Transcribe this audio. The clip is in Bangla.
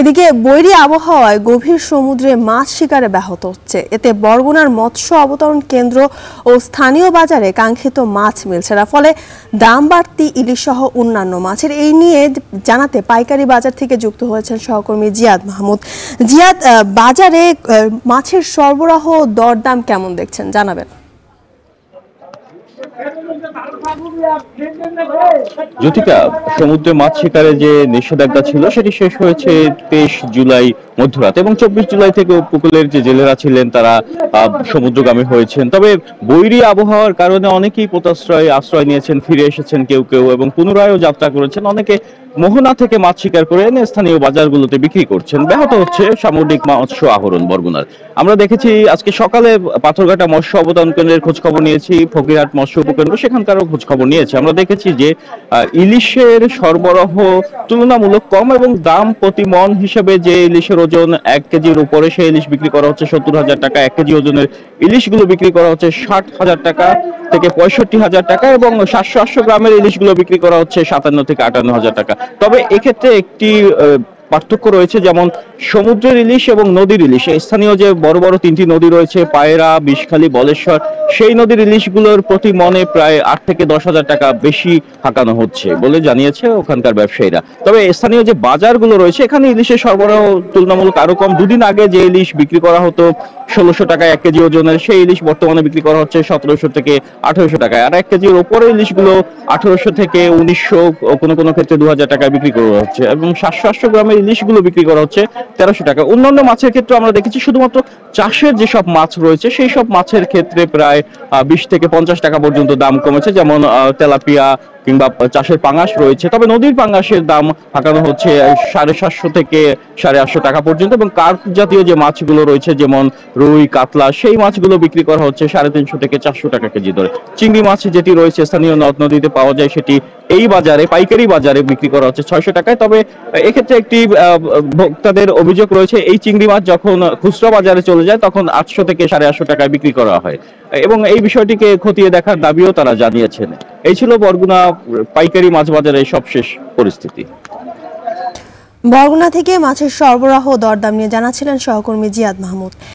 এদিকে বৈরী আবহাওয়ায় গভীর সমুদ্রে মাছ শিকারে ব্যাহত হচ্ছে। এতে বরগুনার মৎস্য অবতরণ কেন্দ্র ও স্থানীয় বাজারে কাঙ্ক্ষিত মাছ মিলছে না, ফলে দাম বাড়তি ইলিশ সহ অন্যান্য মাছের। এই নিয়ে জানাতে পাইকারি বাজার থেকে যুক্ত হয়েছেন সহকর্মী জিয়াদ মাহমুদ। জিয়াদ, বাজারে মাছের সরবরাহ দরদাম কেমন দেখছেন জানাবেন। জ্যোতিকা, সমুদ্রে মাছ শিকারে যে নিষেধাজ্ঞা ছিল সেটি শেষ হয়েছে 23 জুলাই মধ্যরাত, এবং 24 জুলাই থেকে উপকূলের যে জেলেরা ছিলেন তারা সমুদ্রগামী হয়েছেন। তবে বৈরী আবহাওয়ার কারণে অনেকেই আশ্রয় নিয়েছেন, ফিরে এসেছেন কেউ কেউ, এবং পুনরায়ও যাত্রা করেছেন। অনেকে মোহনা থেকে মাছ শিকার করে এনে স্থানীয় বাজারগুলোতে বিক্রি করছেন। ব্যাহত হচ্ছে সামুদ্রিক মৎস্য আহরণ বরগুনার। আমরা দেখেছি আজকে সকালে পাথরঘাটা মৎস্য অবতরণ কেন্দ্রের খোঁজ খবর নিয়েছি, ফকিরহাট মৎস্য উপকেন্দ্র সেখানকারও খোঁজ খবর নিয়েছি। আমরা দেখেছি যে ইলিশের সরবরাহ তুলনামূলক কম, এবং দাম প্রতি মন হিসেবে যে ইলিশের ওজন 1 কেজির উপরে সেই ইলিশ বিক্রি করা হচ্ছে 70,000 টাকা। 1 কেজি ওজনের ইলিশগুলো বিক্রি করা হচ্ছে 60,000 টাকা থেকে 65,000 টাকা, এবং 700-800 গ্রামের ইলিশগুলো বিক্রি করা হচ্ছে 57 থেকে 58,000 টাকা। তবে এক্ষেত্রে একটি পার্থক্য রয়েছে, যেমন সমুদ্রের ইলিশ এবং নদীর ইলিশ। স্থানীয় যে বড় বড় 3টি নদী রয়েছে, পায়রা, বিষখালী, বলেশ্বর, সেই নদীর ইলিশগুলোর প্রতি মনে প্রায় 8 থেকে 10,000 টাকা বেশি হাঁকানো হচ্ছে বলে জানিয়েছে ওখানকার ব্যবসায়ীরা। তবে স্থানীয় যে বাজারগুলো রয়েছে এখানে ইলিশের সরবরাহ তুলনামূলক আরো কম। দুদিন আগে যে ইলিশ বিক্রি করা হতো 1600 টাকায় 1 কেজি ওজনের, সেই ইলিশ বর্তমানে বিক্রি করা হচ্ছে 1700 থেকে 1800 টাকায়। আর 1 কেজির ওপরে ইলিশগুলো 1800 থেকে 1900, কোনো কোনো ক্ষেত্রে 2000 টাকায় বিক্রি করা হচ্ছে, এবং 700-800 গ্রামের ইলিশগুলো বিক্রি করা হচ্ছে 1300 টাকা। অন্যান্য মাছের ক্ষেত্রে আমরা দেখেছি শুধুমাত্র চাষের যেসব মাছ রয়েছে সেই সব মাছের ক্ষেত্রে প্রায় 20 থেকে 50 টাকা পর্যন্ত দাম কমেছে, যেমন তেলাপিয়া কিংবা চাষের পাঙাশ রয়েছে। তবে নদীর পাঙাশের দাম হাঁকানো হচ্ছে 750 থেকে 850 টাকা পর্যন্ত, এবং কার্প জাতীয় যে মাছগুলো রয়েছে যেমন রুই, কাতলা, সেই মাছগুলো বিক্রি করা হচ্ছে 350 থেকে 400 টাকা কেজি দরে। চিংড়ি মাছ যেটি রয়েছে স্থানীয় নদ নদীতে পাওয়া যায়, সেটি এই বাজারে পাইকারি বাজারে বিক্রি করা হচ্ছে 600 টাকায়। তবে এক্ষেত্রে একটি ভোক্তাদের অভিযোগ রয়েছে, এই চিংড়ি মাছ যখন খুচরা বাজারে চলে যায় তখন 800 থেকে 850 টাকায় বিক্রি করা হয়, এবং এই বিষয়টিকে খতিয়ে দেখার দাবিও তারা জানিয়েছেন। এই ছিল বরগুনা পাইকারি মাছ বাজারের সবশেষ পরিস্থিতি। বরগুনা থেকে মাছের সরবরাহ দরদাম নিয়ে জানাচ্ছিলেন সহকর্মী জিয়াদ মাহমুদ।